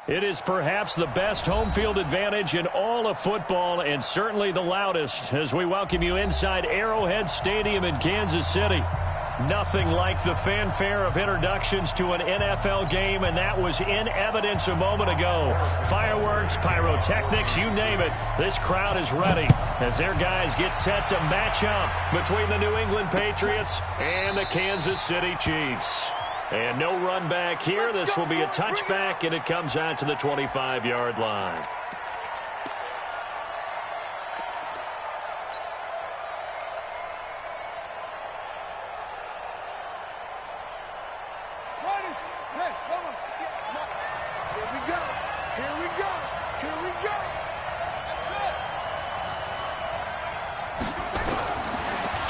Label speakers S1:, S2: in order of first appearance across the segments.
S1: It is perhaps the best home field advantage in all of football, and certainly the loudest, as we welcome you inside Arrowhead Stadium in Kansas City. Nothing like the fanfare of introductions to an NFL game, and that was in evidence a moment ago. Fireworks, pyrotechnics, you name it. This crowd is ready as their guys get set to match up between the New England Patriots and the Kansas City Chiefs. And no run back here. This will be a touchback, and it comes out to the 25-yard line.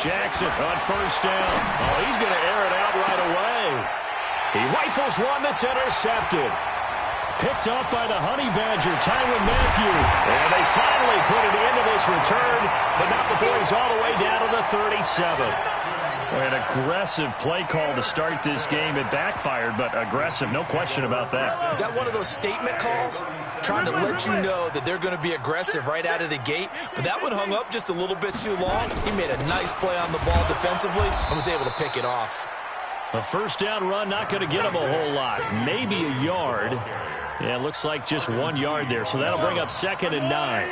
S1: Jackson on first down. Oh, he's going to air it out right away. He rifles one that's intercepted. Picked up by the Honey Badger, Tyrann Mathieu. And they finally put it into this return, but not before he's all the way down to the 37. An aggressive play call to start this game. It backfired, but aggressive, no question about that.
S2: Is that one of those statement calls? Trying to let you know that they're going to be aggressive right out of the gate, but that one hung up just a little bit too long. He made a nice play on the ball defensively and was able to pick it off.
S1: A first down run, not going to get him a whole lot. Maybe a yard. Yeah, it looks like just 1 yard there, so that'll bring up 2nd and 9.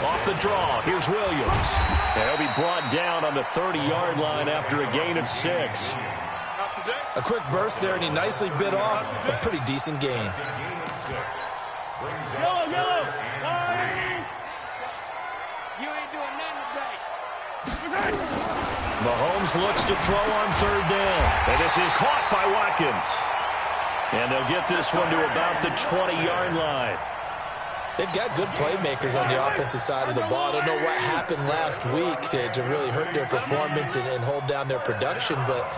S1: Off the draw, here's Williams. And he'll be brought down on the 30-yard line after a gain of 6.
S2: A quick burst there, and he nicely bit off a pretty decent gain.
S3: Yellow. You ain't doing nothing today.
S1: Mahomes looks to throw on 3rd down. And this is caught by Watkins. And they'll get this one to about the 20-yard line.
S2: They've got good playmakers on the offensive side of the ball. I don't know what happened last week to really hurt their performance and hold down their production, but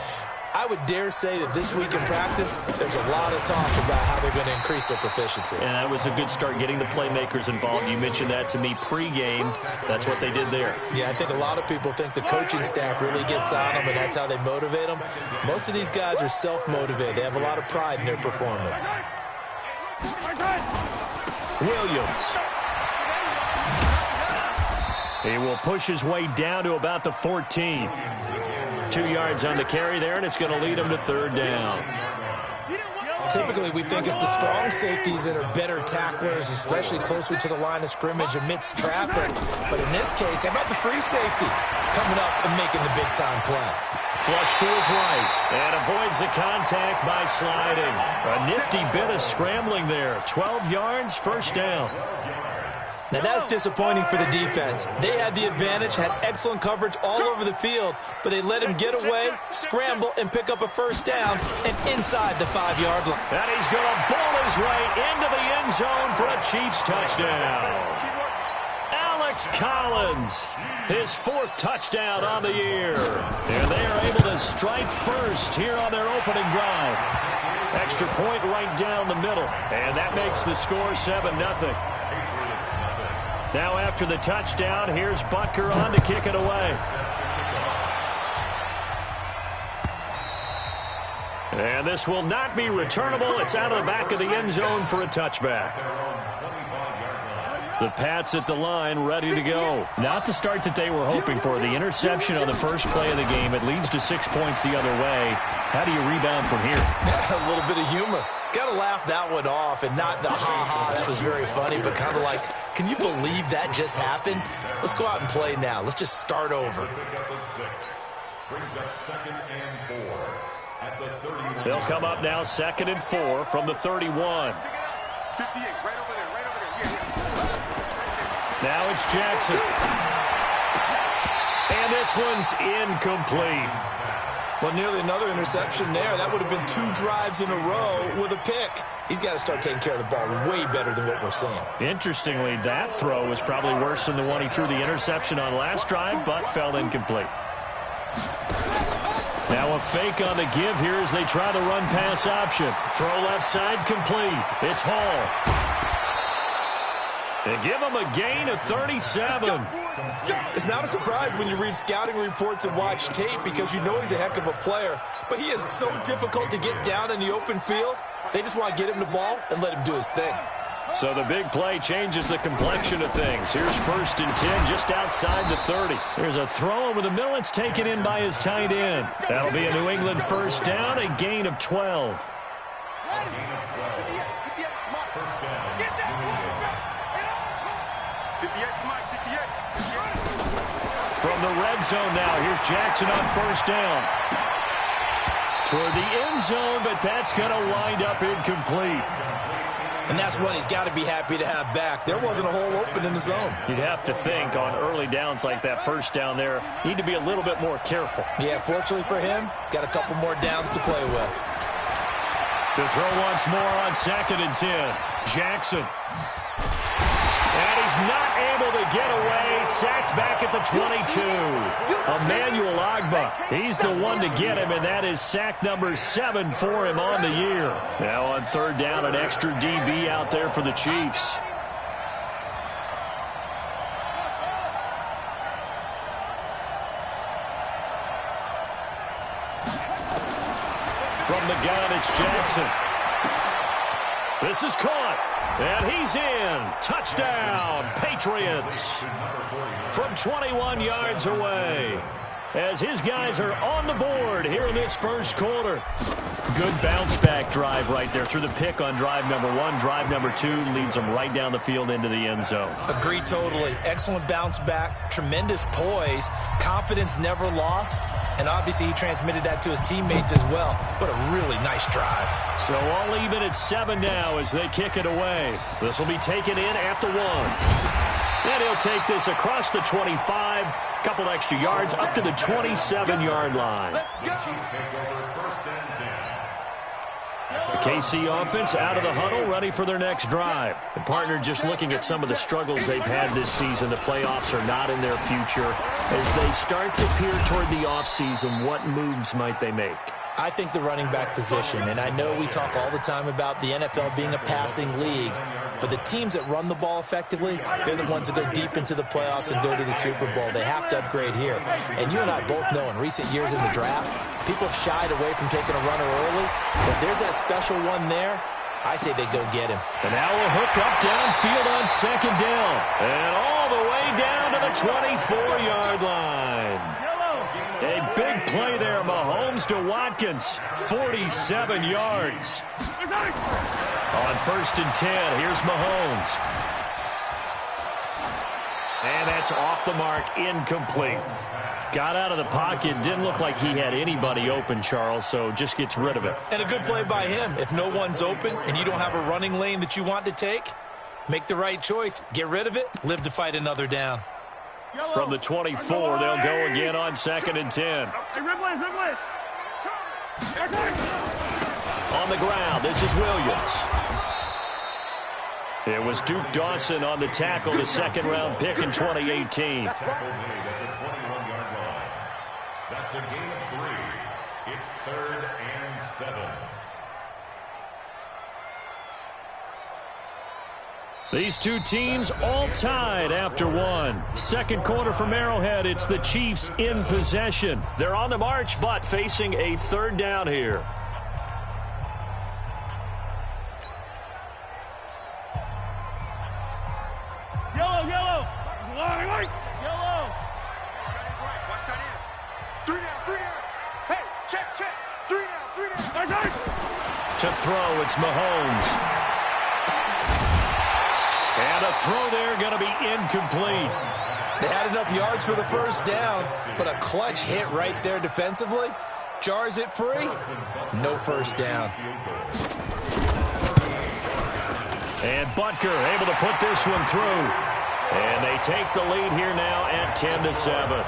S2: I would dare say that this week in practice, there's a lot of talk about how they're going to increase their proficiency.
S1: And that was a good start, getting the playmakers involved. You mentioned that to me pregame. That's what they did there.
S2: Yeah, I think a lot of people think the coaching staff really gets on them, and that's how they motivate them. Most of these guys are self-motivated. They have a lot of pride in their performance.
S1: Williams. He will push his way down to about the 14. 2 yards on the carry there, and it's going to lead him to 3rd down.
S2: Typically, we think it's the strong safeties that are better tacklers, especially closer to the line of scrimmage amidst traffic. But in this case, how about the free safety coming up and making the big-time play?
S1: Flush to his right, and avoids the contact by sliding. A nifty bit of scrambling there. 12 yards, 1st down.
S2: Now, that's disappointing for the defense. They had the advantage, had excellent coverage all over the field, but they let him get away, scramble, and pick up a 1st down and inside the 5-yard line.
S1: And he's going to ball his way into the end zone for a Chiefs touchdown. Alex Collins, his 4th touchdown on the year. And they are able to strike first here on their opening drive. Extra point right down the middle, and that makes the score 7-0. Now after the touchdown, here's Butker on to kick it away. And this will not be returnable. It's out of the back of the end zone for a touchback. The Pats at the line, ready to go. Not the start that they were hoping for. The interception on the first play of the game. It leads to 6 points the other way. How do you rebound from here?
S2: A little bit of humor. Got to laugh that one off, and not the ha-ha. That was very funny, but kind of like, can you believe that just happened? Let's go out and play now. Let's just start over.
S1: They'll come up now 2nd and 4 from the 31. Now it's Jackson. And this one's incomplete.
S2: Well, nearly another interception there. That would have been 2 drives in a row with a pick. He's got to start taking care of the ball way better than what we're seeing.
S1: Interestingly, that throw was probably worse than the one he threw the interception on last drive, but fell incomplete. Now a fake on the give here as they try the run-pass option. Throw left side complete. It's Hall. They give him a gain of 37.
S2: It's not a surprise when you read scouting reports and watch tape because you know he's a heck of a player. But he is so difficult to get down in the open field. They just want to get him the ball and let him do his thing.
S1: So the big play changes the complexion of things. Here's 1st and 10 just outside the 30. There's a throw over the middle. It's taken in by his tight end. That'll be a New England 1st down, a gain of 12. From the red zone now, here's Jackson on 1st down. Toward the end zone, but that's going to wind up incomplete.
S2: And that's one he's got to be happy to have back. There wasn't a hole open in the zone.
S1: You'd have to think on early downs like that 1st down there, need to be a little bit more careful.
S2: Yeah, fortunately for him, got a couple more downs to play with.
S1: To throw once more on 2nd and 10. Jackson. And he's not able to get away. Sacked back at the 22. Emmanuel Ogbah. He's the one to get him, and that is sack number 7 for him on the year. Now on 3rd down, an extra DB out there for the Chiefs. From the gun, it's Jackson. This is caught, and he's in. Touchdown, Patriots. From 21 yards away, as his guys are on the board here in this 1st quarter. Good bounce-back drive right there through the pick on drive number 1. Drive number 2 leads them right down the field into the end zone.
S2: Agree totally. Excellent bounce back, tremendous poise, confidence never lost, and obviously he transmitted that to his teammates as well. What a really nice drive.
S1: So all even at 7 now as they kick it away. This will be taken in at the 1. And he'll take this across the 25, couple extra yards up to the 27-yard line. The KC offense out of the huddle, ready for their next drive. The partner just looking at some of the struggles they've had this season. The playoffs are not in their future. As they start to peer toward the offseason, what moves might they make?
S2: I think the running back position, and I know we talk all the time about the NFL being a passing league, but the teams that run the ball effectively, they're the ones that go deep into the playoffs and go to the Super Bowl. They have to upgrade here. And you and I both know in recent years in the draft, people have shied away from taking a runner early. But if there's that special one there, I say they go get him.
S1: And now a hook up downfield on 2nd down. And all the way down to the 24-yard line. A big play there, Mahomes to Watkins, 47 yards. On 1st and 10, here's Mahomes. And that's off the mark, incomplete. Got out of the pocket, didn't look like he had anybody open, Charles, so just gets rid of it.
S2: And a good play by him. If no one's open and you don't have a running lane that you want to take, make the right choice. Get rid of it, live to fight another down.
S1: From the 24, they'll go again on 2nd and 10. On the ground, this is Williams. It was Duke Dawson on the tackle, the 2nd-round pick in 2018.
S4: That's a gain of 3. It's 3rd and 7.
S1: These two teams all tied after 1. 2nd quarter from Arrowhead, it's the Chiefs in possession. They're on the march, but facing a 3rd down here.
S3: Yellow. Yellow.
S5: Watch that in. 3 down. Hey, check. 3 down.
S1: To throw, it's Mahomes. And a throw there going to be incomplete.
S2: They had enough yards for the 1st down, but a clutch hit right there defensively. Jars it free. No 1st down.
S1: And Butker able to put this one through. And they take the lead here now at 10-7.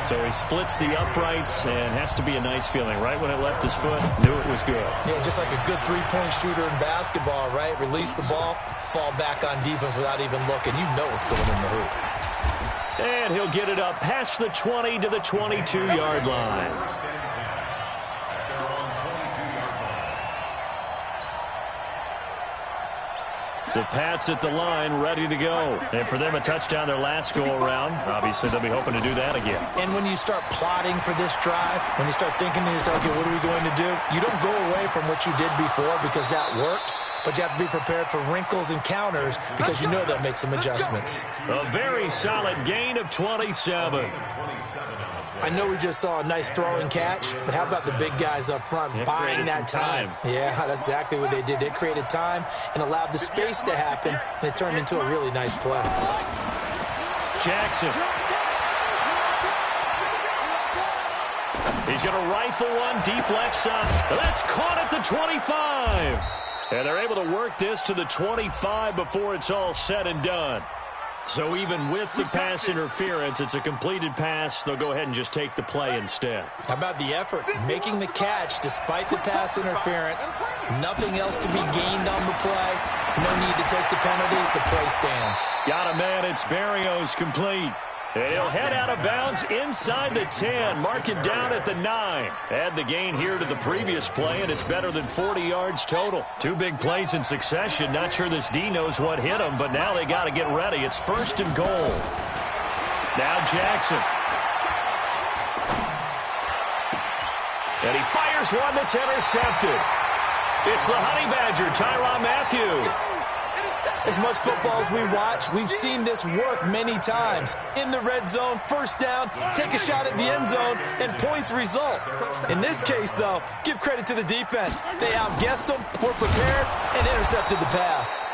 S1: So he splits the uprights and has to be a nice feeling. Right when it left his foot, knew it was good.
S2: Yeah, just like a good three-point shooter in basketball, right? Release the ball, fall back on defense without even looking. You know it's going in the hoop.
S1: And he'll get it up past the 20 to the 22-yard line. The Pats at the line, ready to go. And for them, a touchdown their last go-around. Obviously, they'll be hoping to do that again.
S2: And when you start plotting for this drive, when you start thinking to yourself, okay, what are we going to do? You don't go away from what you did before because that worked. But you have to be prepared for wrinkles and counters because you know they'll make some adjustments.
S1: A very solid gain of 27.
S2: I know we just saw a nice throwing catch, but how about the big guys up front buying that time? Yeah, that's exactly what they did. They created time and allowed the space to happen, and it turned into a really nice play.
S1: Jackson. He's going to rifle one deep left side. That's caught at the 25. And they're able to work this to the 25 before it's all said and done. So even with the pass interference, it's a completed pass. They'll go ahead and just take the play instead.
S2: How about the effort? Making the catch despite the pass interference. Nothing else to be gained on the play. No need to take the penalty. The play stands.
S1: Got a man. It's Barrios complete. And he'll head out of bounds inside the 10. Mark it down at the 9. Add the gain here to the previous play, and it's better than 40 yards total. Two big plays in succession. Not sure this D knows what hit him, but now they got to get ready. It's 1st and goal. Now Jackson. And he fires one that's intercepted. It's the Honey Badger, Tyrann Mathieu.
S2: As much football as we watch, we've seen this work many times. In the red zone, first down, take a shot at the end zone, and points result. In this case, though, give credit to the defense. They outguessed them, were prepared, and intercepted the pass.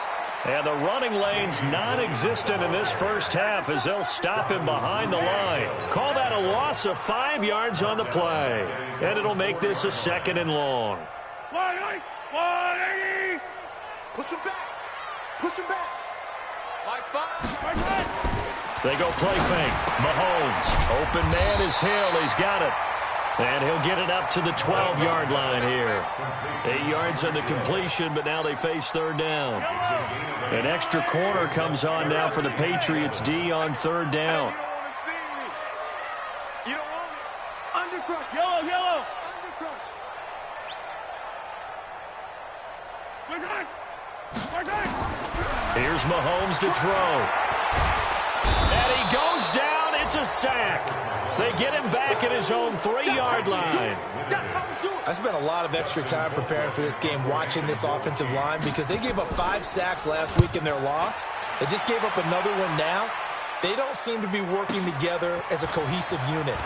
S1: And the running lane's non-existent in this first half as they'll stop him behind the line. Call that a loss of 5 yards on the play. And it'll make this a 2nd and long.
S5: 180! Push him back. Push him back. Like 5.
S1: They go play fake. Mahomes. Open man is Hill. He's got it. And he'll get it up to the 12-yard line here. 8 yards on the completion, but now they face 3rd down. An extra corner comes on now for the Patriots D on 3rd down.
S5: You don't want it. Undercrush. Yellow. Undercrush. We're done.
S1: Here's Mahomes to throw. And he goes down. It's a sack. They get him back at his own 3-yard line.
S2: I spent a lot of extra time preparing for this game watching this offensive line because they gave up 5 sacks last week in their loss. They just gave up another one now. They don't seem to be working together as a cohesive unit.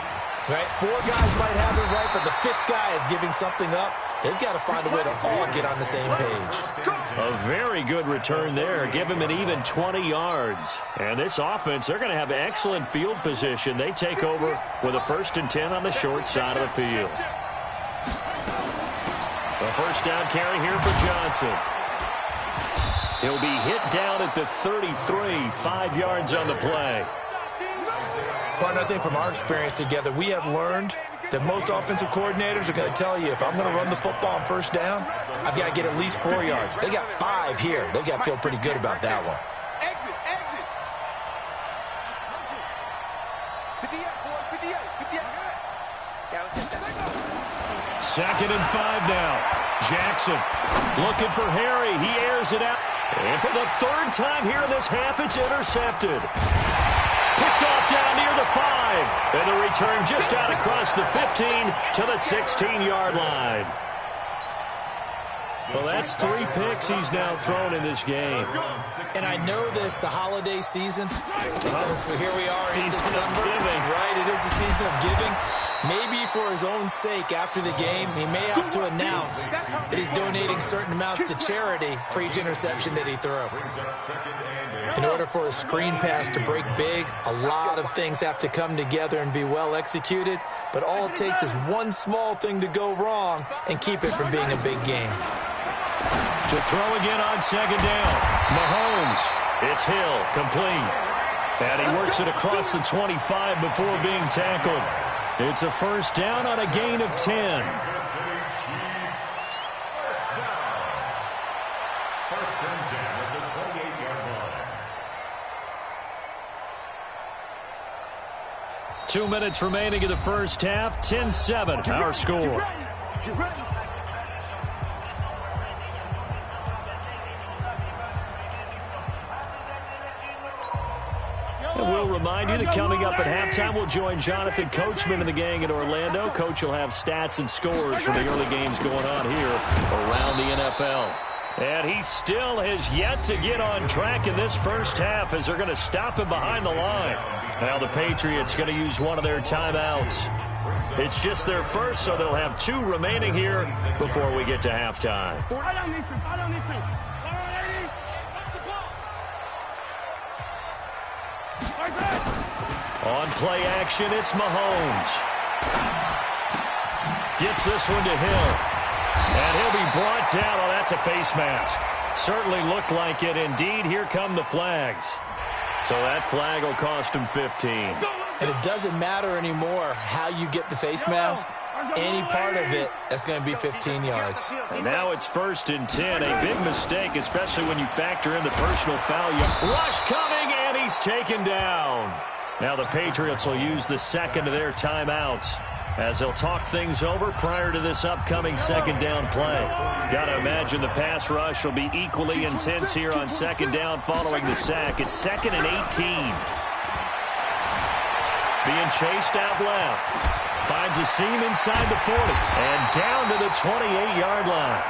S2: Right? 4 guys might have it right, but the 5th guy is giving something up. They've got to find a way to all get on the same page.
S1: A very good return there. Give him an even 20 yards. And this offense, they're going to have excellent field position. They take over with a 1st and 10 on the short side of the field. A first down carry here for Johnson. He'll be hit down at the 33, 5 yards on the play.
S2: Partner, I think from our experience together, we have learned that most offensive coordinators are going to tell you, if I'm going to run the football on first down, I've got to get at least 4 yards. They got 5 here. They've got to feel pretty good about that one.
S5: Exit.
S1: 2nd and 5 now. Jackson looking for Harry. He airs it out. And for the 3rd time here in this half, it's intercepted. Picked off down near the 5. And the return just out across the 15 to the 16-yard line. Well, that's 3 picks he's now thrown in this game.
S2: And I know this, the holiday season, because here we are in December. Right, it is the season of giving. Maybe for his own sake, after the game, he may have to announce that he's donating certain amounts to charity for each interception that he threw. In order for a screen pass to break big, a lot of things have to come together and be well executed, but all it takes is one small thing to go wrong and keep it from being a big game.
S1: To throw again on 2nd down. Mahomes. It's Hill, complete. And he works it across the 25 before being tackled. It's a first down on a gain of 10.
S4: First and 10 at the 28-yard line.
S1: 2 minutes remaining in the first half. 10-7, our score.
S5: Get ready.
S1: remind you that coming up at halftime, we'll join Jonathan Coachman and the gang in Orlando. Coach will have stats and scores from the early games going on here around the NFL. And he still has yet to get on track in this first half as they're going to stop him behind the line. Now the Patriots going to use one of their timeouts. It's just their first, so they'll have 2 remaining here before we get to halftime. On play action, it's Mahomes. Gets this one to Hill. And he'll be brought down. Oh, that's a face mask. Certainly looked like it. Indeed, here come the flags. So that flag will cost him 15.
S2: And it doesn't matter anymore how you get the face mask. Any part of it, that's going to be 15 yards.
S1: And now it's 1st and 10. A big mistake, especially when you factor in the personal foul. Rush coming, and he's taken down. Now the Patriots will use the second of their timeouts as they'll talk things over prior to this upcoming second down play. Got to imagine the pass rush will be equally intense here on second down following the sack. It's 2nd and 18. Being chased out left. Finds a seam inside the 40 and down to the 28-yard line.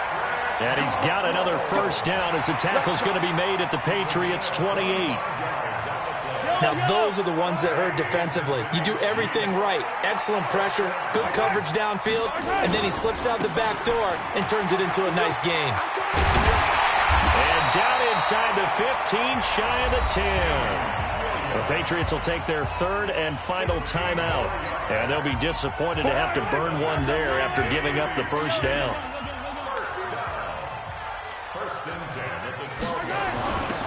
S1: And he's got another first down as the tackle's going to be made at the Patriots' 28.
S2: Now, those are the ones that hurt defensively. You do everything right. Excellent pressure, good coverage downfield, and then he slips out the back door and turns it into a nice gain.
S1: And down inside the 15, shy of the 10. The Patriots will take their 3rd and final timeout. And they'll be disappointed to have to burn one there after giving up the first down.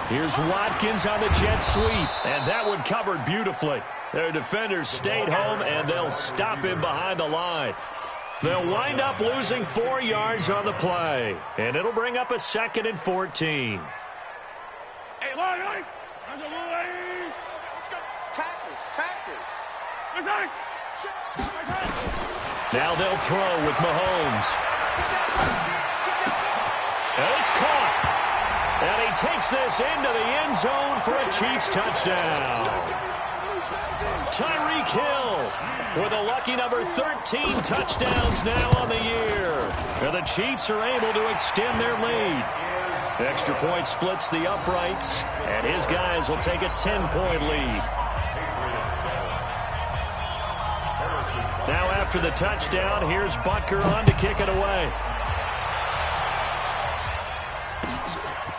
S1: Here's Watkins on the jet sweep, and that one covered beautifully. Their defenders stayed home, and they'll stop him behind the line. They'll wind up losing 4 yards on the play, and it'll bring up a 2nd and 14.
S3: Hey, line.
S5: Tackles.
S1: Now they'll throw with Mahomes. And it's caught. And he takes this into the end zone for a Chiefs touchdown. Tyreek Hill with a lucky number 13 touchdowns now on the year. And the Chiefs are able to extend their lead. Extra point splits the uprights, and his guys will take a 10-point lead. Now after the touchdown, here's Butker on to kick it away.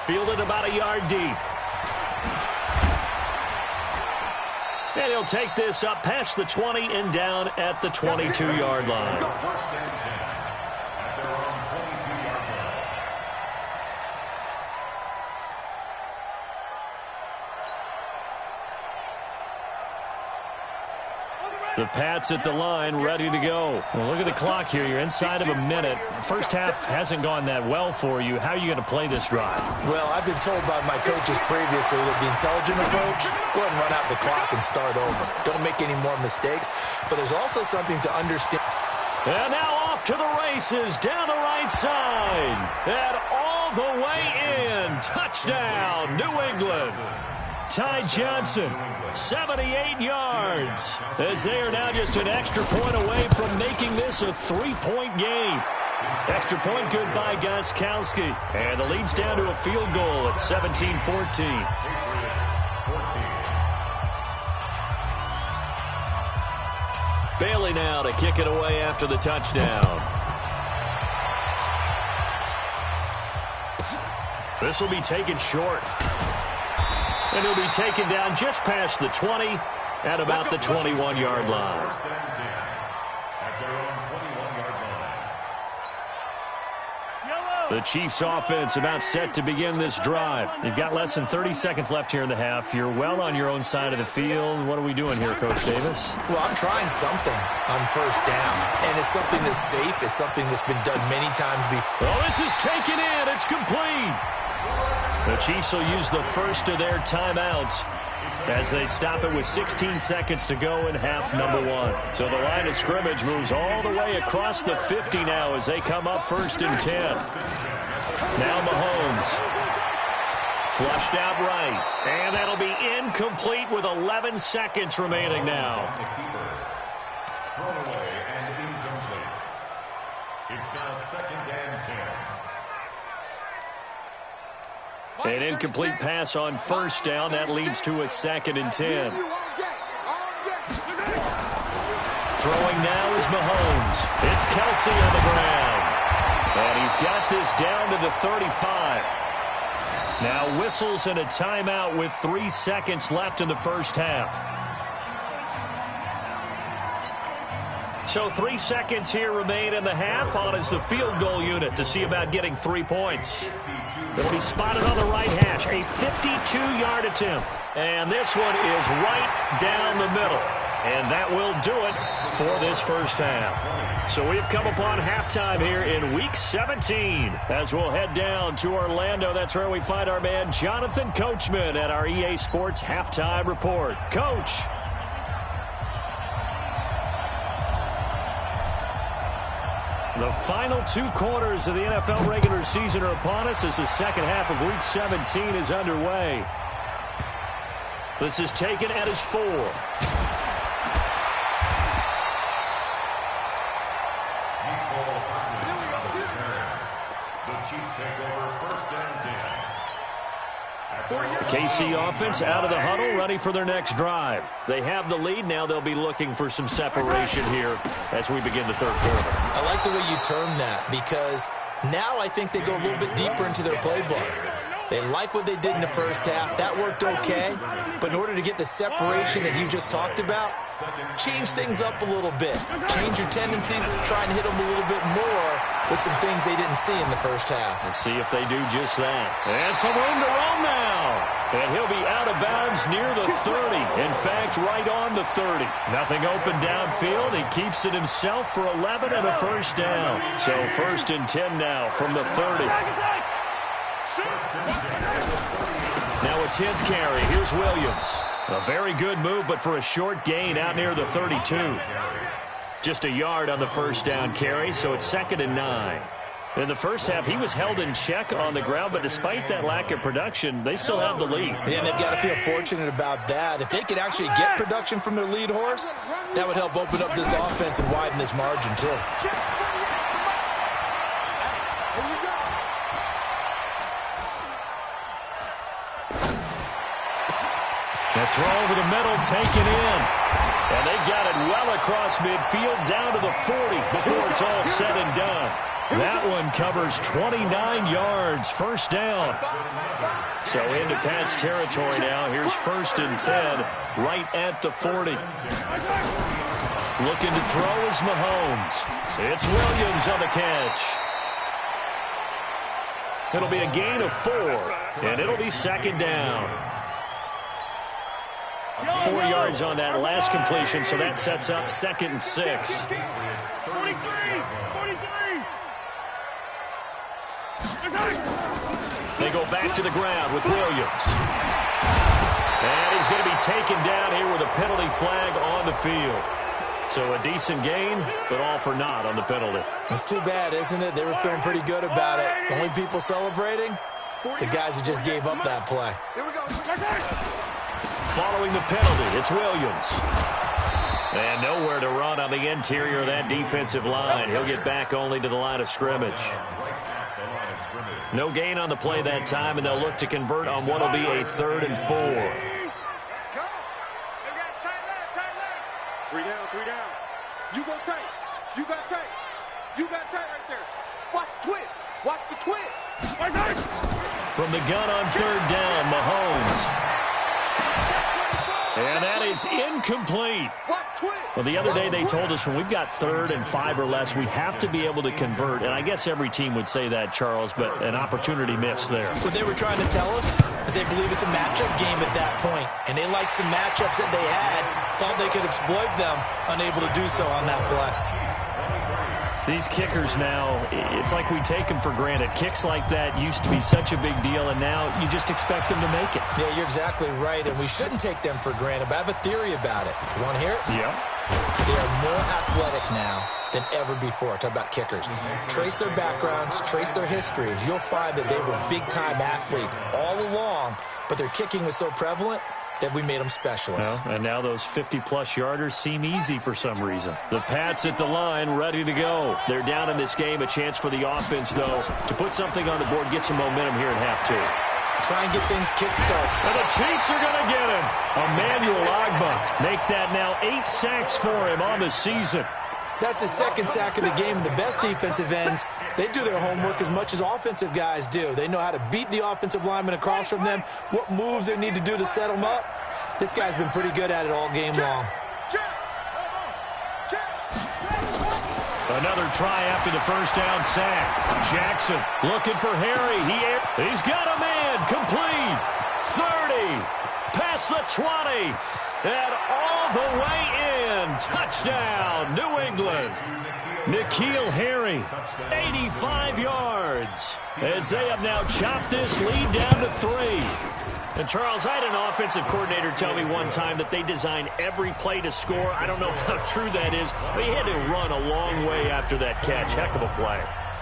S1: Fielded about a yard deep. And he'll take this up past the 20 and down at the 22-yard line. The Pats at the line, ready to go. Well, look at the clock here. You're inside of a minute. First half hasn't gone that well for you. How are you going to play this drive?
S2: Well, I've been told by my coaches previously that the intelligent approach, go ahead and run out the clock and start over. Don't make any more mistakes. But there's also something to understand.
S1: And now off to the races, down the right side. And all the way in. Touchdown, New England. Ty Johnson, 78 yards, as they are now just an extra point away from making this a 3-point game. Extra point good by Gostkowski, and the lead's down to a field goal at 17-14. Bailey now to kick it away after the touchdown. This will be taken short. And he'll be taken down just past the 20 at about the 21-yard line. The Chiefs offense about set to begin this drive. You've got less than 30 seconds left here in the half. You're well on your own side of the field. What are we doing here, Coach Davis?
S2: Well, I'm trying something on first down. And it's something that's safe. It's something that's been done many times before.
S1: Oh, this is taken in. It's complete. The Chiefs will use the first of their timeouts as they stop it with 16 seconds to go in half number 1. So the line of scrimmage moves all the way across the 50 now as they come up 1st and 10. Now Mahomes Flushed out right. And that'll be incomplete with 11 seconds remaining now.
S4: Thrown away and incomplete. It's now 2nd and 10.
S1: An incomplete pass on first down. That leads to a 2nd and 10. Throwing now is Mahomes. It's Kelsey on the ground. And he's got this down to the 35. Now whistles and a timeout with 3 seconds left in the first half. So 3 seconds here remain in the half. On is the field goal unit to see about getting 3 points. It'll be spotted on the right hash. A 52-yard attempt. And this one is right down the middle. And that will do it for this first half. So we've come upon halftime here in Week 17. As we'll head down to Orlando, that's where we find our man Jonathan Coachman at our EA Sports Halftime Report. Coach. The final 2 quarters of the NFL regular season are upon us as the second half of Week 17 is underway. This is taken at his 4. KC offense out of the huddle, ready for their next drive. They have the lead. Now they'll be looking for some separation here as we begin the third quarter.
S2: I like the way you term that because now I think they go a little bit deeper into their playbook. They like what they did in the first half. That worked okay. But in order to get the separation that you just talked about, change things up a little bit. Change your tendencies and try and hit them a little bit more with some things they didn't see in the first half.
S1: Let's see if they do just that. And some room to roam now. And he'll be out of bounds near the 30. In fact, right on the 30. Nothing open downfield. He keeps it himself for 11 and a first down. So 1st and 10 now from the 30. Now a 10th carry. Here's Williams. A very good move, but for a short gain out near the 32. Just a yard on the first down carry, so it's 2nd and 9. In the first half, he was held in check on the ground, but despite that lack of production, they still have the lead.
S2: Yeah, and they've got to feel fortunate about that. If they could actually get production from their lead horse, that would help open up this offense and widen this margin, too.
S1: The throw over the middle, taken in. And they've got it well across midfield, down to the 40 before it's all said and done. That one covers 29 yards, first down. So into Pat's territory now. Here's 1st and 10, right at the 40. Looking to throw is Mahomes. It's Williams on the catch. It'll be a gain of 4, and it'll be 2nd down. 4 yards on that last completion, so that sets up 2nd and 6.
S3: 43!
S1: They go back to the ground with Williams. And he's going to be taken down here with a penalty flag on the field. So a decent gain, but all for naught on the penalty.
S2: It's too bad, isn't it? They were feeling pretty good about it. Only people celebrating? The guys who just gave up that play.
S5: Here we go.
S1: Following the penalty, it's Williams. And nowhere to run on the interior of that defensive line. He'll get back only to the line of scrimmage. No gain on the play that time, and they'll look to convert on what will be a 3rd and 4.
S5: Let's go. They got tight left. 3 down. You go tight. You got tight. You got tight right there. Watch the twist. Watch the twist.
S1: From the gun on 3rd down, Mahomes. And that is incomplete. Well, the other day they told us when we've got 3rd and 5 or less, we have to be able to convert. And I guess every team would say that, Charles, but an opportunity missed there.
S2: What they were trying to tell us is they believe it's a matchup game at that point. And they liked some matchups that they had, thought they could exploit them, unable to do so on that play.
S1: These kickers now, it's like we take them for granted. Kicks like that used to be such a big deal, and now you just expect them to make it.
S2: Yeah, you're exactly right, and we shouldn't take them for granted, but I have a theory about it. You want to hear it?
S1: Yeah.
S2: They are more athletic now than ever before. Talk about kickers. Trace their backgrounds, trace their histories. You'll find that they were big-time athletes all along, but their kicking was so prevalent that we made them specialists.
S1: Well, and now those 50-plus yarders seem easy for some reason. The Pats at the line, ready to go. They're down in this game. A chance for the offense, though, to put something on the board, get some momentum here in half two.
S2: Try and get things kick-start.
S1: And the Chiefs are going to get him. Emmanuel Ogbah make that now 8 sacks for him on the season.
S2: That's his second sack of the game, and the best defensive ends, they do their homework as much as offensive guys do. They know how to beat the offensive lineman across from them, what moves they need to do to set them up. This guy's been pretty good at it all game long.
S1: Another try after the first down sack. Jackson looking for Harry. He's got a man. Complete. 30. Past the 20. And all the way in. Touchdown, New England. N'Keal Harry, 85 yards. As they have now chopped this lead down to 3. And, Charles, I had an offensive coordinator tell me one time that they design every play to score. I don't know how true that is, but he had to run a long way after that catch. Heck of a play.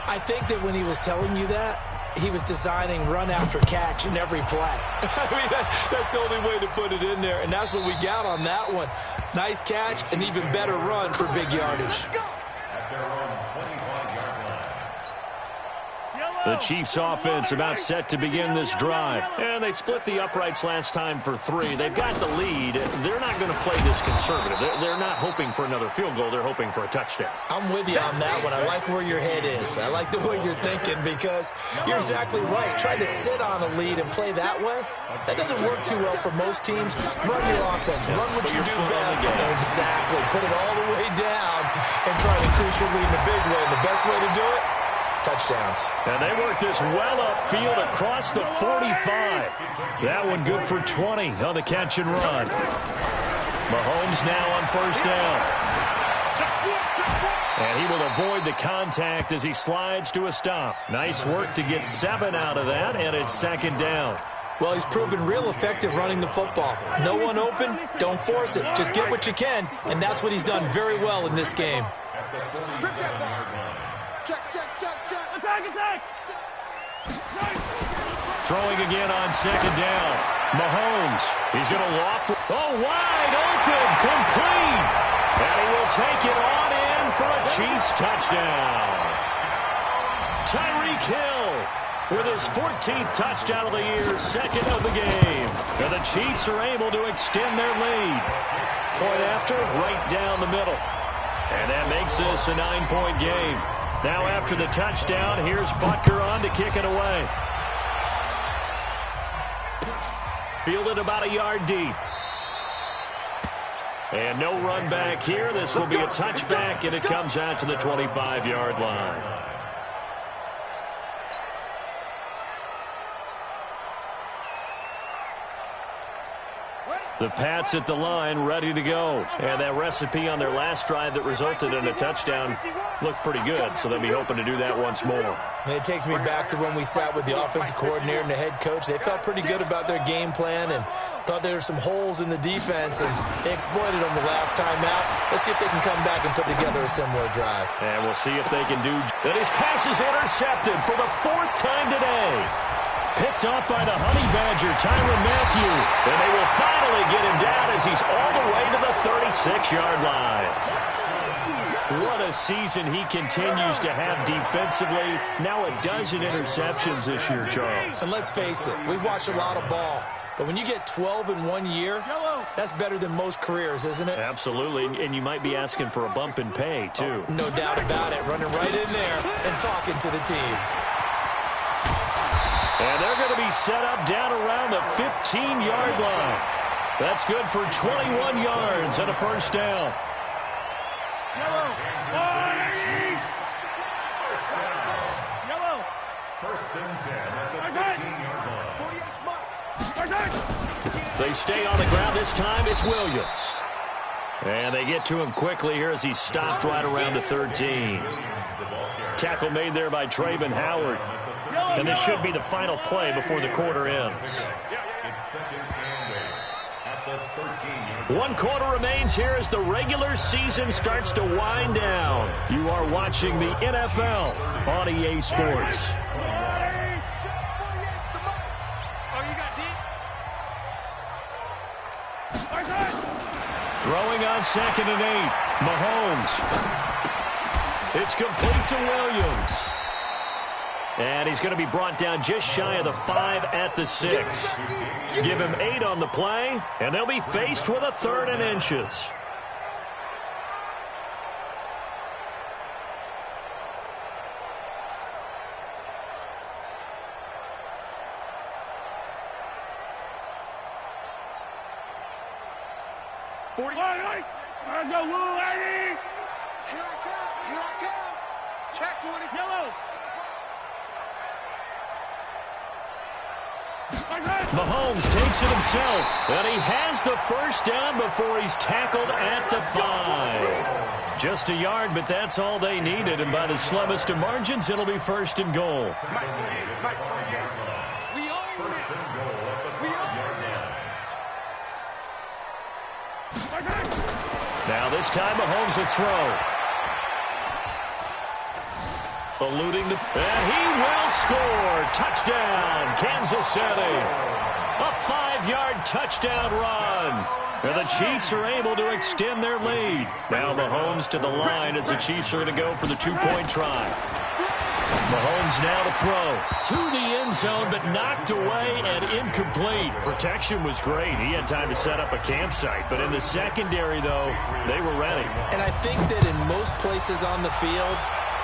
S2: I think that when he was telling you that, he was designing run after catch in every play. I mean, that's the only way to put it in there, and that's what we got on that one. Nice catch, an even better run for big yardage.
S1: The Chiefs offense about set to begin this drive. And they split the uprights last time for 3. They've got the lead. They're not going to play this conservative. They're not hoping for another field goal. They're hoping for a touchdown.
S2: I'm with you on that one. I like where your head is. I like the way you're thinking because you're exactly right. Trying to sit on a lead and play that way, that doesn't work too well for most teams. Run your offense. Run what you do best. Exactly. Put it all the way down and try to increase your lead in a big way. And the best way to do it, touchdowns.
S1: And they work this well upfield across the 45. That one good for 20 on the catch and run. Mahomes now on first down. And he will avoid the contact as he slides to a stop. Nice work to get 7 out of that, and it's second down.
S2: Well, he's proven real effective running the football. No one open, don't force it. Just get what you can, and that's what he's done very well in this game.
S1: Throwing again on second down. Mahomes, he's going to loft. Oh, wide open, complete. And he will take it on in for a Chiefs touchdown. Tyreek Hill with his 14th touchdown of the year, second of the game. And the Chiefs are able to extend their lead. Point after, right down the middle. And that makes this a 9-point game. Now after the touchdown, here's Butker on to kick it away. Fielded about a yard deep. And no run back here. This will be a touchback, and it comes out to the 25-yard line. The Pats at the line, ready to go. And that recipe on their last drive that resulted in a touchdown looked pretty good, so they'll be hoping to do that once more.
S2: And it takes me back to when we sat with the offensive coordinator and the head coach. They felt pretty good about their game plan and thought there were some holes in the defense, and they exploited them the last time out. Let's see if they can come back and put together a similar drive.
S1: And we'll see if they can do that. His pass is intercepted for the 4th time today. Picked up by the Honey Badger, Tyrann Mathieu. And they will finally get him down as he's all the way to the 36-yard line. What a season he continues to have defensively. Now a dozen interceptions this year, Charles.
S2: And let's face it, we've watched a lot of ball. But when you get 12 in 1 year, that's better than most careers, isn't it?
S1: Absolutely, and you might be asking for a bump in pay, too.
S2: Oh, no doubt about it. Running right in there and talking to the team.
S1: And they're going to be set up down around the 15-yard line. That's good for 21 yards and a first down.
S4: First and 10 at the 15-yard line.
S1: They stay on the ground. This time it's Williams. And they get to him quickly here as he's stopped right around the 13. Tackle made there by Trayvon Howard. And this should be the final play before the quarter ends.
S4: It's second and 8 at
S1: 1 quarter remains here as the regular season starts to wind down. You are watching the NFL on EA Sports. Throwing on 2nd and 8. Mahomes. It's complete to Williams. And he's going to be brought down just shy of the 5 at the 6. Give him 8 on the play, and they'll be faced with a 3rd and inches.
S3: Go, Lou, Eddie!
S5: Here I come! Check 20.
S3: Yellow!
S1: Mahomes takes it himself, and he has the first down before he's tackled at the 5. Just a yard, but that's all they needed, and by the slimmest of margins, it'll be 1st and goal. Now this time Mahomes will throw. Eluding the... And he will score. Touchdown, Kansas City. A 5-yard touchdown run. And the Chiefs are able to extend their lead. Now Mahomes to the line as the Chiefs are going to go for the 2-point try. Mahomes now to throw to the end zone, but knocked away and incomplete. Protection was great. He had time to set up a campsite. But in the secondary, though, they were ready.
S2: And I think that in most places on the field,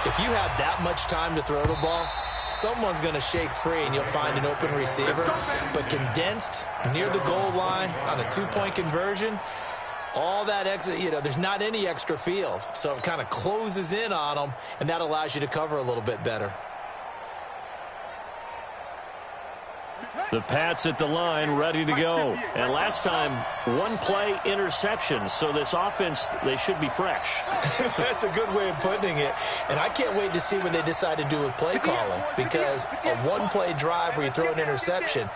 S2: if you have that much time to throw the ball, someone's going to shake free and you'll find an open receiver. But condensed near the goal line on a 2-point conversion, all that extra, there's not any extra field. So it kind of closes in on them, and that allows you to cover a little bit better.
S1: The Pats at the line, ready to go. And last time, 1-play interception. So this offense, they should be fresh.
S2: That's a good way of putting it. And I can't wait to see what they decide to do with play calling. Because a 1-play drive where you throw an interception,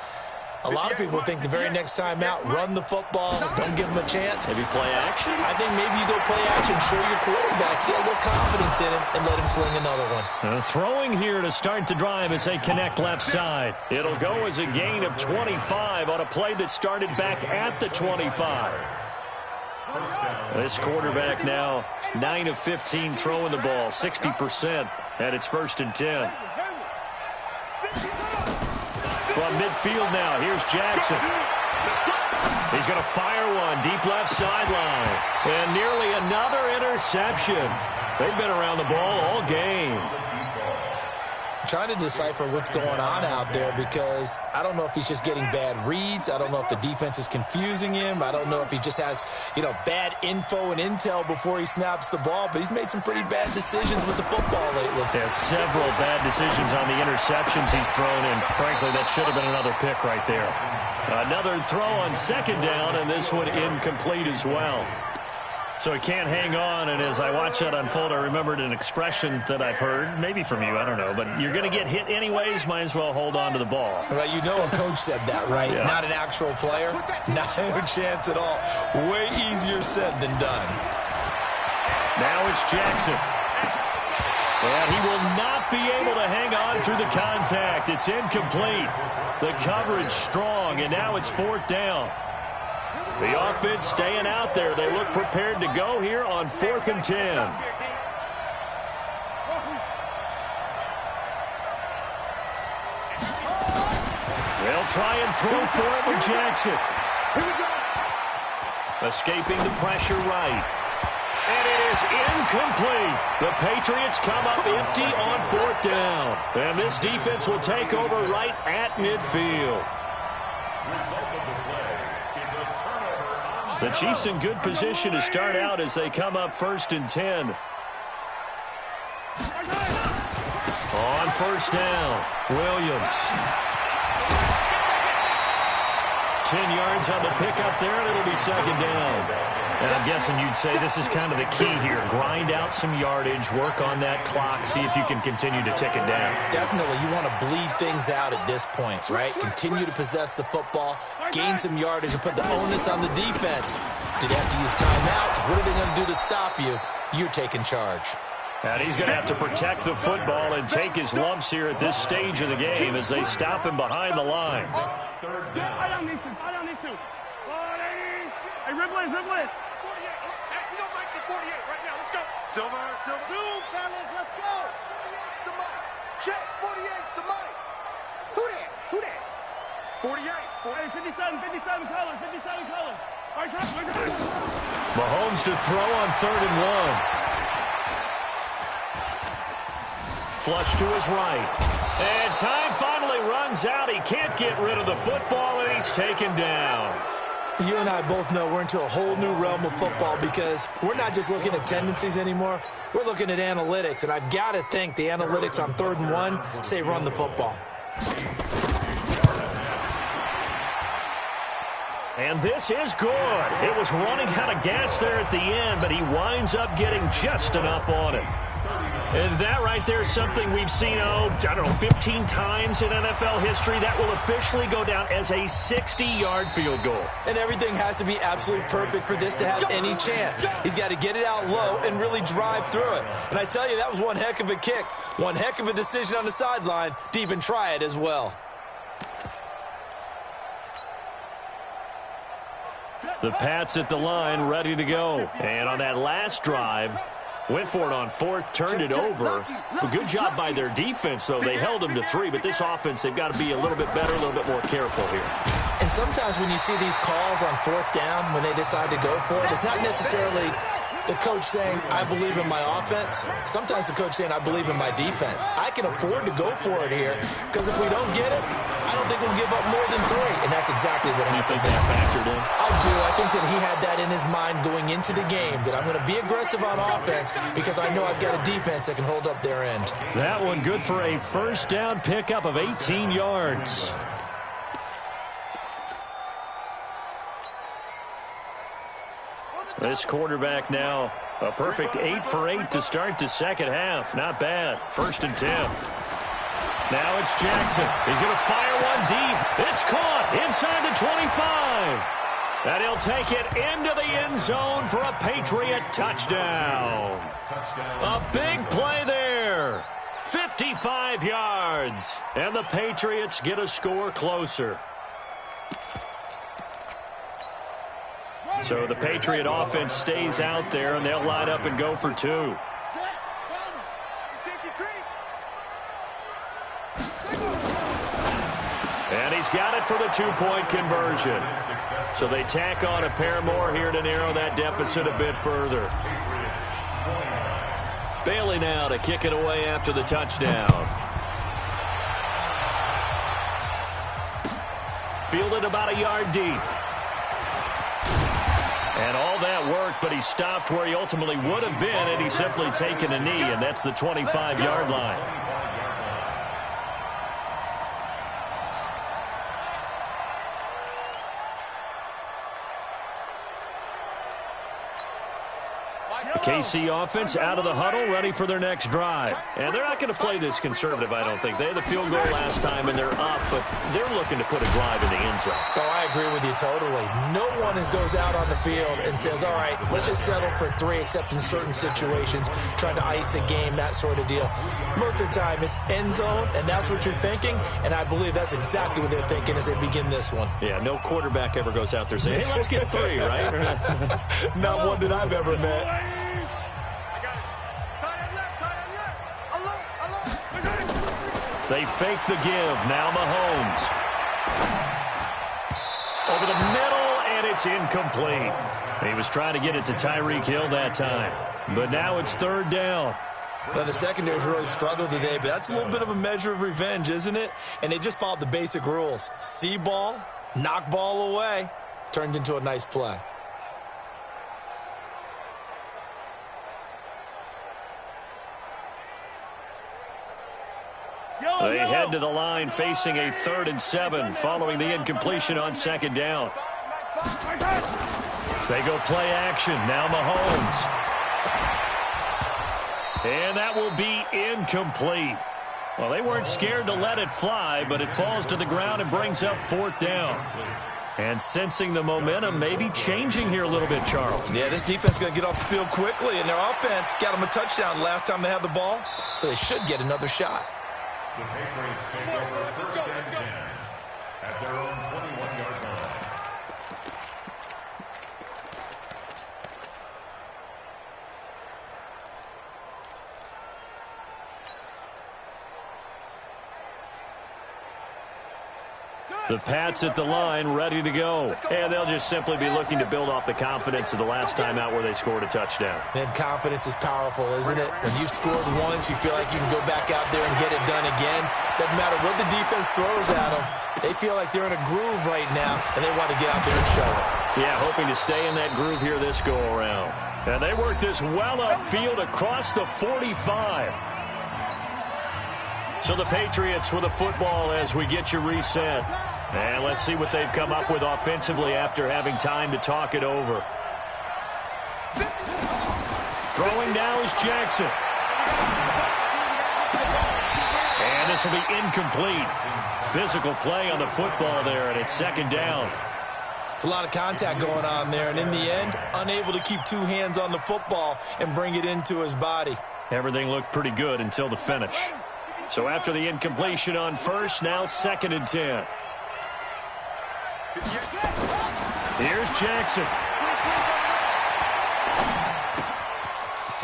S2: a lot of people think the very next time out, run the football, don't give them a chance.
S1: Maybe play action?
S2: I think maybe you go play action, show your quarterback, get a little confidence in him, and let him fling another one.
S1: Throwing here to start the drive as they connect left side. It'll go as a gain of 25 on a play that started back at the 25. This quarterback now 9 of 15 throwing the ball, 60%, and it's 1st and 10. From midfield now, here's Jackson. He's going to fire one deep left sideline. And nearly another interception. They've been around the ball all game.
S2: Trying to decipher what's going on out there because I don't know if he's just getting bad reads. I don't know if the defense is confusing him. I don't know if he just has, bad info and intel before he snaps the ball. But he's made some pretty bad decisions with the football lately.
S1: Yeah, several bad decisions on the interceptions he's thrown, and frankly, that should have been another pick right there. Another throw on 2nd down, and this one incomplete as well. So he can't hang on, and as I watch that unfold, I remembered an expression that I've heard, maybe from you, I don't know, but you're going to get hit anyways, might as well hold on to the ball.
S2: Right, a coach said that, right?
S1: Yeah.
S2: Not an actual player. Not a chance at all. Way easier said than done.
S1: Now it's Jackson. And he will not be able to hang on through the contact. It's incomplete. The coverage strong, and now it's 4th down. The offense staying out there. They look prepared to go here on 4th and 10. They'll try and throw for it with Jackson. Escaping the pressure right. And it is incomplete. The Patriots come up empty on 4th down. And this defense will take over right at midfield. The Chiefs in good position to start out as they come up 1st and 10. On 1st down, Williams. 10 yards on the pickup there, and it'll be second down. And I'm guessing you'd say this is kind of the key here. Grind out some yardage, work on that clock, see if you can continue to tick it down.
S2: Definitely. You want to bleed things out at this point, right? Continue to possess the football, gain some yardage, and put the onus on the defense. Do they have to use timeouts? What are they going to do to stop you? You're taking charge.
S1: And he's going to have to protect the football and take his lumps here at this stage of the game as they stop him behind the line.
S3: I don't need to. Hey, Ripley. We don't like the 48 right now. Let's go.
S5: Silver. Zoom, fellas, let's go. 48's the mic. Check, 48's the mic. Who that? 48.
S3: Hey, 57 colors. All right, shot.
S1: Mahomes to throw on 3rd and 1. Flush to his right. And time finally runs out. He can't get rid of the football, and he's taken down.
S2: You and I both know we're into a whole new realm of football because we're not just looking at tendencies anymore. We're looking at analytics, and I've got to think the analytics on 3rd and 1 say run the football.
S1: And this is good. It was running out of gas there at the end, but he winds up getting just enough on it. And that right there is something we've seen, 15 times in NFL history. That will officially go down as a 60-yard field goal.
S2: And everything has to be absolutely perfect for this to have any chance. He's got to get it out low and really drive through it. And I tell you, that was one heck of a kick. One heck of a decision on the sideline to even try it as well.
S1: The Pats at the line, ready to go. And on that last drive, went for it on 4th, turned it over. A good job by their defense, though. They held them to 3, but this offense, they've got to be a little bit better, a little bit more careful here.
S2: And sometimes when you see these calls on 4th down, when they decide to go for it, it's not necessarily the coach saying, I believe in my offense. Sometimes the coach saying, I believe in my defense. I can afford to go for it here because if we don't get it, I don't think we'll give up more than 3. And that's exactly what happened.
S1: You think that factored in?
S2: I do. I think that he had that in his mind going into the game, that I'm going to be aggressive on offense because I know I've got a defense that can hold up their end.
S1: That one good for a first down pickup of 18 yards. This quarterback now, a perfect 8 for 8 to start the second half. Not bad. 1st and 10. Now it's Jackson. He's going to fire one deep. It's caught inside the 25. And he'll take it into the end zone for a Patriot touchdown. A big play there. 55 yards. And the Patriots get a score closer. So the Patriot offense stays out there, and they'll line up and go for 2. And he's got it for the 2-point conversion. So they tack on a pair more here to narrow that deficit a bit further. Bailey now to kick it away after the touchdown. Fielded about a yard deep. And all that worked, but he stopped where he ultimately would have been had he simply taken a knee, and that's the 25-yard line. The KC offense out of the huddle, ready for their next drive. And they're not going to play this conservative, I don't think. They had the field goal last time, and they're up, but they're looking to put a drive in the end zone.
S2: Oh, I agree with you totally. No one goes out on the field and says, all right, let's just settle for 3, except in certain situations, trying to ice a game, that sort of deal. Most of the time, it's end zone, and that's what you're thinking, and I believe that's exactly what they're thinking as they begin this one.
S1: Yeah, no quarterback ever goes out there saying, hey, let's get 3, right?
S2: Not one that I've ever met.
S1: They fake the give. Now Mahomes. Over the middle, and it's incomplete. He was trying to get it to Tyreek Hill that time. But now it's 3rd down.
S2: Well, the secondary's really struggled today, but that's a little bit of a measure of revenge, isn't it? And they just followed the basic rules. See ball, knock ball away. Turned into a nice play.
S1: They head to the line facing a 3rd and 7 following the incompletion on 2nd down. They go play action. Now Mahomes. And that will be incomplete. Well, they weren't scared to let it fly, but it falls to the ground and brings up 4th down. And sensing the momentum maybe changing here a little bit, Charles.
S2: Yeah, this defense is going to get off the field quickly, and their offense got them a touchdown last time they had the ball, so they should get another shot.
S4: The Patriots take over 1st and 10 at their own 21-yard line.
S1: The Pats at the line, ready to go. And they'll just simply be looking to build off the confidence of the last time out where they scored a touchdown.
S2: And confidence is powerful, isn't it? When you've scored once, you feel like you can go back out there and get it done again. Doesn't matter what the defense throws at them. They feel like they're in a groove right now, and they want to get out there and show it.
S1: Yeah, hoping to stay in that groove here this go-around. And they work this well upfield across the 45. So the Patriots with a football as we get you reset. And let's see what they've come up with offensively after having time to talk it over. Throwing now is Jackson. And this will be incomplete. Physical play on the football there, and it's 2nd down.
S2: It's a lot of contact going on there, and in the end, unable to keep 2 hands on the football and bring it into his body.
S1: Everything looked pretty good until the finish. So after the incompletion on 1st, now 2nd and 10. Here's Jackson.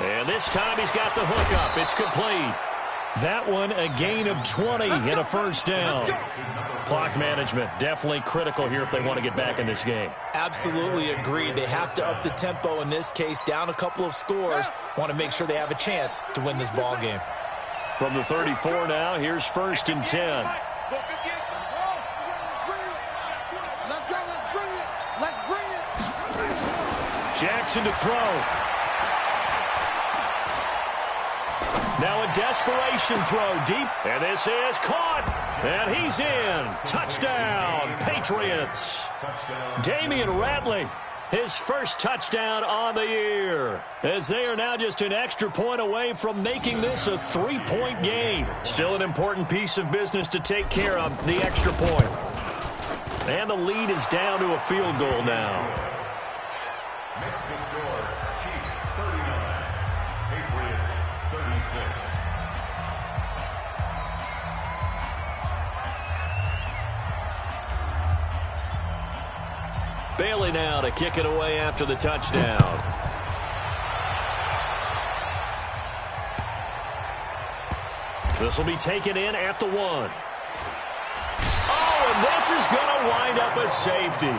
S1: And this time he's got the hook up. It's complete. That one a gain of 20 and a 1st down. Clock management definitely critical here if they want to get back in this game.
S2: Absolutely agreed. They have to up the tempo in this case, down a couple of scores. Want to make sure they have a chance to win this ball game.
S1: From the 34 now, here's 1st and 10. Jackson to throw. Now a desperation throw deep. And this is caught. And he's in. Touchdown, Patriots. Damian Ratley, his first touchdown on the year. As they are now just an extra point away from making this a 3-point game. Still an important piece of business to take care of, the extra point. And the lead is down to a field goal now.
S4: Next to score, Chiefs 39, Patriots 36.
S1: Bailey now to kick it away after the touchdown. This will be taken in at the 1. Oh, and this is going to wind up a safety.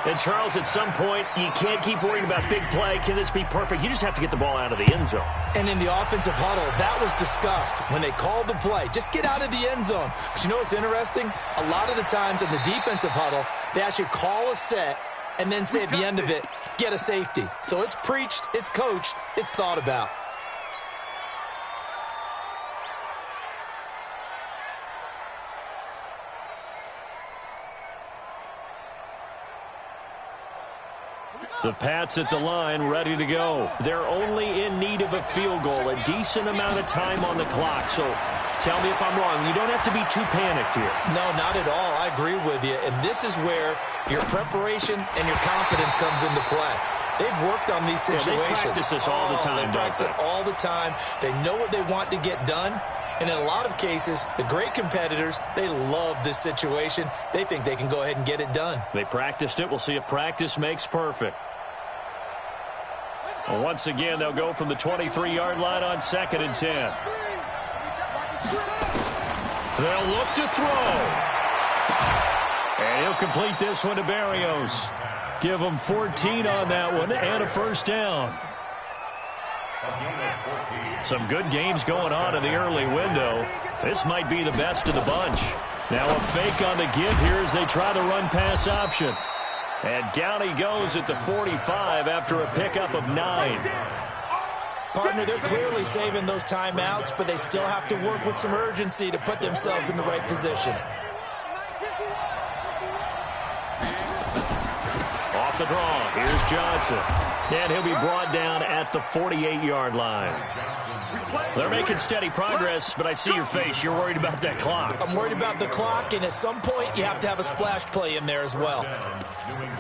S1: And, Charles, at some point, you can't keep worrying about big play. Can this be perfect? You just have to get the ball out of the end zone.
S2: And in the offensive huddle, that was discussed when they called the play. Just get out of the end zone. But you know what's interesting? A lot of the times in the defensive huddle, they actually call a set and then say at the end of it, get a safety. So it's preached, it's coached, it's thought about.
S1: The Pats at the line, ready to go. They're only in need of a field goal, a decent amount of time on the clock. So tell me if I'm wrong. You don't have to be too panicked here.
S2: No, not at all. I agree with you. And this is where your preparation and your confidence comes into play. They've worked on these situations.
S1: Yeah, they practice this all the time,
S2: They practice it all the time. They know what they want to get done. And in a lot of cases, the great competitors, they love this situation. They think they can go ahead and get it done.
S1: They practiced it. We'll see if practice makes perfect. Well, once again, they'll go from the 23-yard line on 2nd and 10. They'll look to throw. And he'll complete this one to Barrios. Give them 14 on that one and a 1st down. Some good games going on in the early window. This might be the best of the bunch. Now a fake on the give here as they try the run-pass option. And down he goes at the 45 after a pickup of 9.
S2: Partner, they're clearly saving those timeouts, but they still have to work with some urgency to put themselves in the right position.
S1: Off the draw, here's Johnson. And he'll be brought down at the 48-yard line. They're making steady progress, but I see your face. You're worried about that clock.
S2: I'm worried about the clock, and at some point, you have to have a splash play in there as well.
S5: Here we go.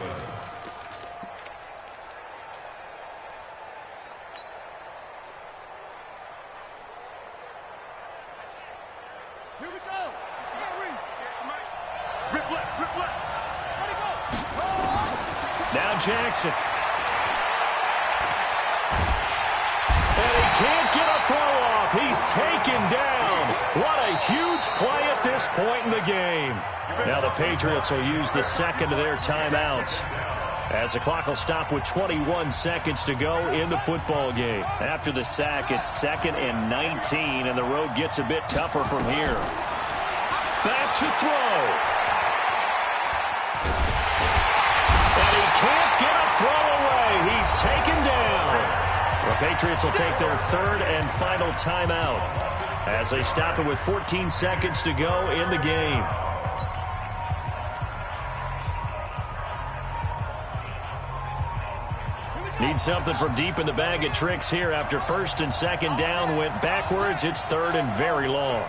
S5: Rip left, rip left. Let it go.
S1: Now Jackson. And he can't get a throw off. He's taken down. What a huge play at this point in the game. Now the Patriots will use the second of their timeouts, as the clock will stop with 21 seconds to go in the football game. After the sack, it's 2nd and 19, and the road gets a bit tougher from here. Back to throw. And he can't get a throw away. He's taken down. The Patriots will take their 3rd and final timeout as they stop it with 14 seconds to go in the game. Need something from deep in the bag of tricks here after 1st and 2nd down went backwards. It's 3rd and very long.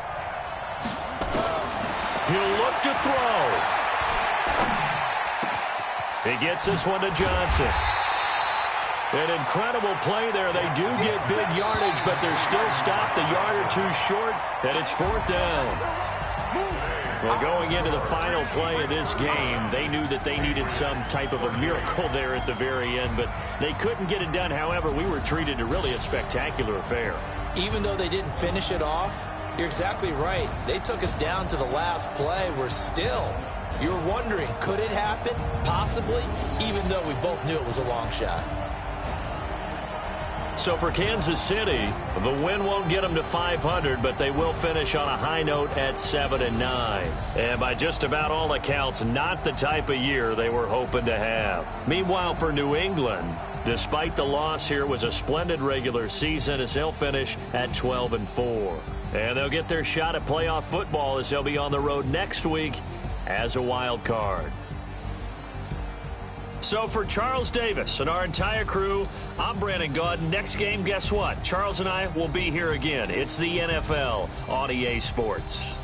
S1: He'll look to throw. He gets this one to Johnson. An incredible play there. They do get big yardage, but they're still stopped a yard or two short, and it's 4th down. Well, going into the final play of this game, they knew that they needed some type of a miracle there at the very end, but they couldn't get it done. However, we were treated to really a spectacular affair.
S2: Even though they didn't finish it off, you're exactly right. They took us down to the last play. We're still, you're wondering, could it happen? Possibly, even though we both knew it was a long shot.
S1: So for Kansas City, the win won't get them to 500, but they will finish on a high note at 7-9. And by just about all accounts, not the type of year they were hoping to have. Meanwhile, for New England, despite the loss here, was a splendid regular season as they'll finish at 12-4. And they'll get their shot at playoff football as they'll be on the road next week as a wild card. So for Charles Davis and our entire crew, I'm Brandon Gaudin. Next game, guess what? Charles and I will be here again. It's the NFL on EA Sports.